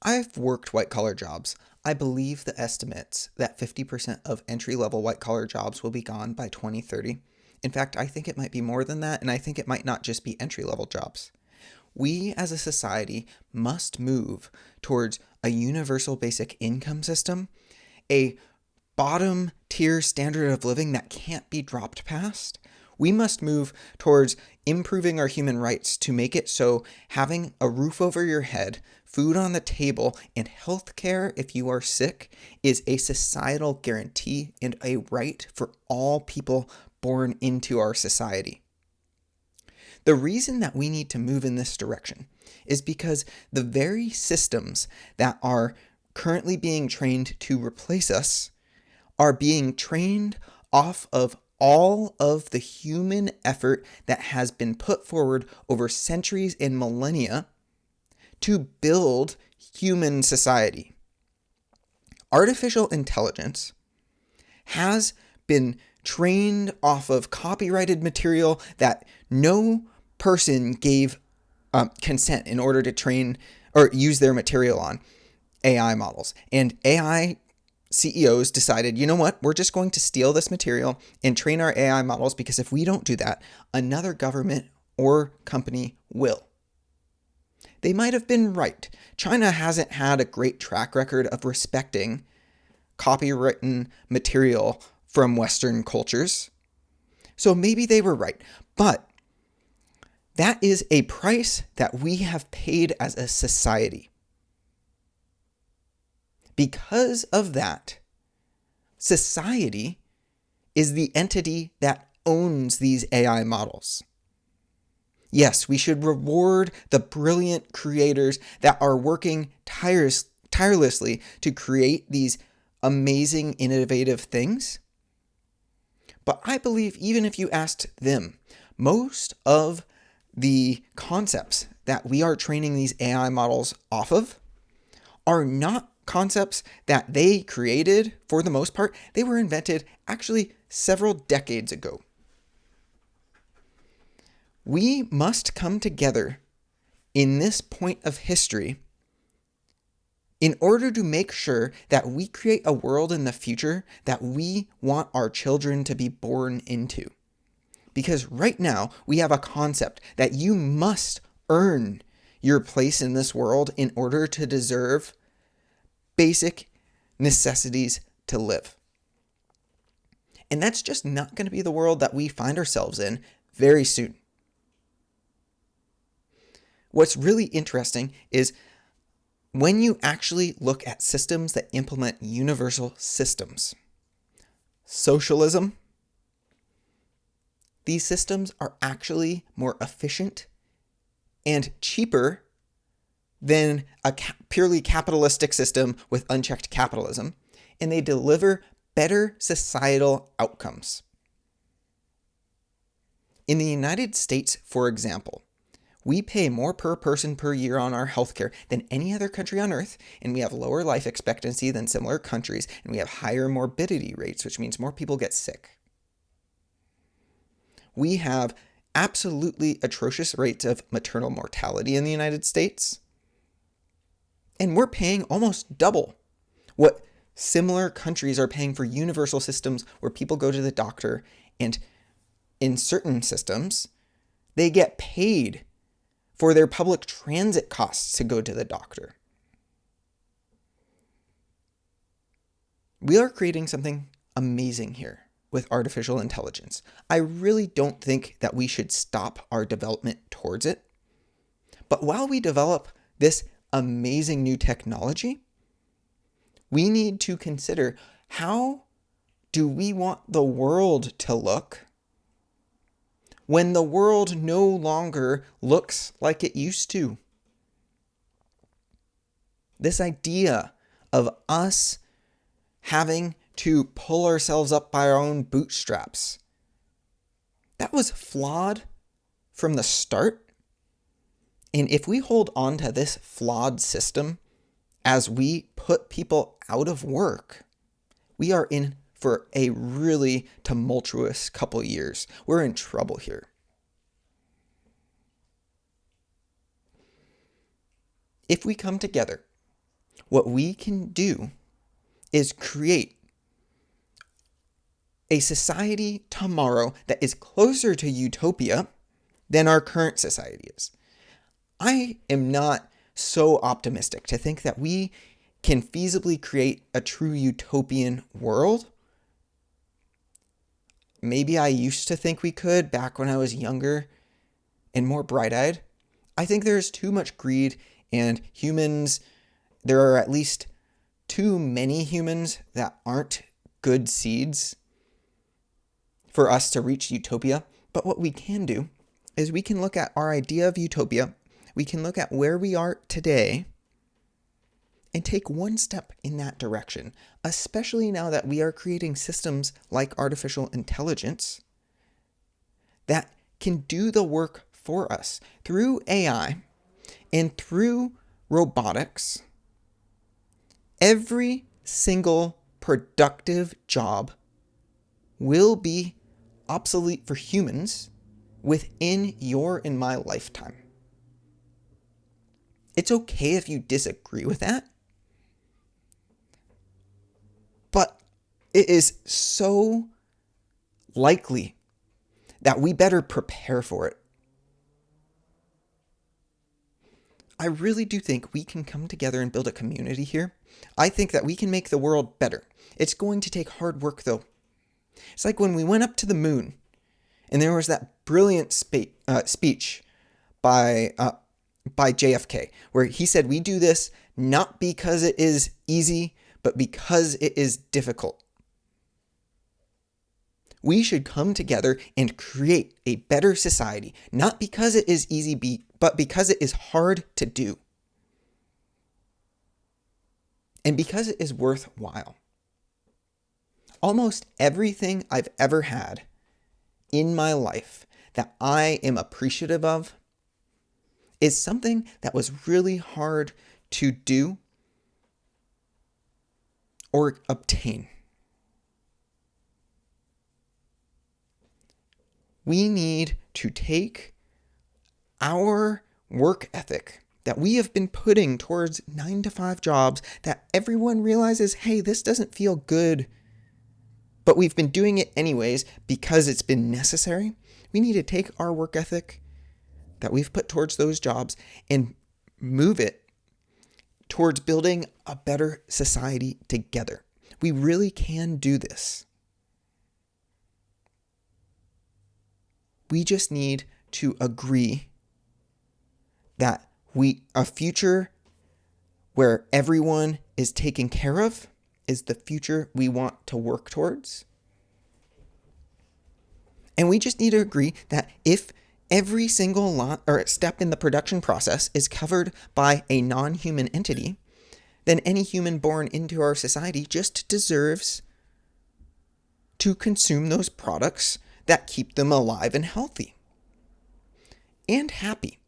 I've worked white-collar jobs. I believe the estimates that 50% of entry-level white-collar jobs will be gone by 2030. In fact, I think it might be more than that, and I think it might not just be entry-level jobs. We as a society must move towards a universal basic income system, a bottom tier standard of living that can't be dropped past. We must move towards improving our human rights to make it so having a roof over your head, food on the table, and health care if you are sick is a societal guarantee and a right for all people born into our society. The reason that we need to move in this direction is because the very systems that are currently being trained to replace us are being trained off of all of the human effort that has been put forward over centuries and millennia to build human society. Artificial intelligence has been trained off of copyrighted material that no person gave consent in order to train or use their material on AI models. And AI CEOs decided, you know what, we're just going to steal this material and train our AI models because if we don't do that, another government or company will. They might have been right. China hasn't had a great track record of respecting copywritten material from Western cultures. So maybe they were right. But that is a price that we have paid as a society. Because of that, society is the entity that owns these AI models. Yes, we should reward the brilliant creators that are working tirelessly to create these amazing, innovative things. But I believe even if you asked them, most of the concepts that we are training these AI models off of are not concepts that they created for the most part. They were invented actually several decades ago. We must come together in this point of history in order to make sure that we create a world in the future that we want our children to be born into. Because right now we have a concept that you must earn your place in this world in order to deserve basic necessities to live. And that's just not going to be the world that we find ourselves in very soon. What's really interesting is when you actually look at systems that implement universal systems, socialism, these systems are actually more efficient and cheaper than a purely capitalistic system with unchecked capitalism, and they deliver better societal outcomes. In the United States, for example, we pay more per person per year on our healthcare than any other country on earth, and we have lower life expectancy than similar countries, and we have higher morbidity rates, which means more people get sick. We have absolutely atrocious rates of maternal mortality in the United States. And we're paying almost double what similar countries are paying for universal systems where people go to the doctor, and in certain systems, they get paid for their public transit costs to go to the doctor. We are creating something amazing here with artificial intelligence. I really don't think that we should stop our development towards it. But while we develop this amazing new technology, we need to consider, how do we want the world to look when the world no longer looks like it used to? This idea of us having to pull ourselves up by our own bootstraps, that was flawed from the start. And if we hold on to this flawed system as we put people out of work, we are in for a really tumultuous couple years. We're in trouble here. If we come together What we can do is create a society tomorrow that is closer to utopia than our current society is. I am not so optimistic to think that we can feasibly create a true utopian world. Maybe I used to think we could back when I was younger and more bright-eyed. I think there's too much greed, and humans, there are at least too many humans that aren't good seeds for us to reach utopia. But what we can do is we can look at our idea of utopia, we can look at where we are today, and take one step in that direction, especially now that we are creating systems like artificial intelligence that can do the work for us through AI and through robotics. Every single productive job will be obsolete for humans within your and my lifetime. It's okay if you disagree with that, but it is so likely that we better prepare for it. I really do think we can come together and build a community here. I think that we can make the world better. It's going to take hard work, though. It's like when we went up to the moon, and there was that brilliant speech by JFK, where he said, we do this not because it is easy, but because it is difficult. We should come together and create a better society, not because it is easy, but because it is hard to do. And because it is worthwhile. Almost everything I've ever had in my life that I am appreciative of is something that was really hard to do or obtain. We need to take our work ethic that we have been putting towards 9-to-5 jobs that everyone realizes, hey, this doesn't feel good, but we've been doing it anyways because it's been necessary. We need to take our work ethic that we've put towards those jobs and move it towards building a better society together. We really can do this. We just need to agree that a future where everyone is taken care of is the future we want to work towards. And we just need to agree that if every single step in the production process is covered by a non-human entity, then any human born into our society just deserves to consume those products that keep them alive and healthy and happy.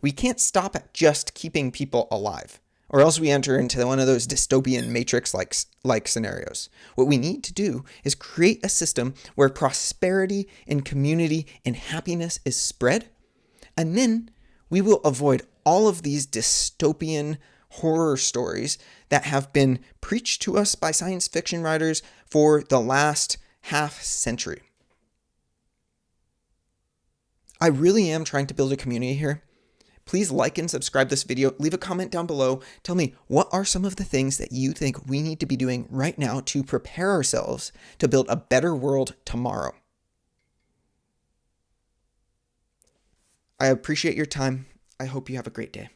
We can't stop at just keeping people alive, or else we enter into one of those dystopian matrix-like scenarios. What we need to do is create a system where prosperity and community and happiness is spread, and then we will avoid all of these dystopian horror stories that have been preached to us by science fiction writers for the last half century. I really am trying to build a community here. Please like and subscribe this video. Leave a comment down below. Tell me, what are some of the things that you think we need to be doing right now to prepare ourselves to build a better world tomorrow? I appreciate your time. I hope you have a great day.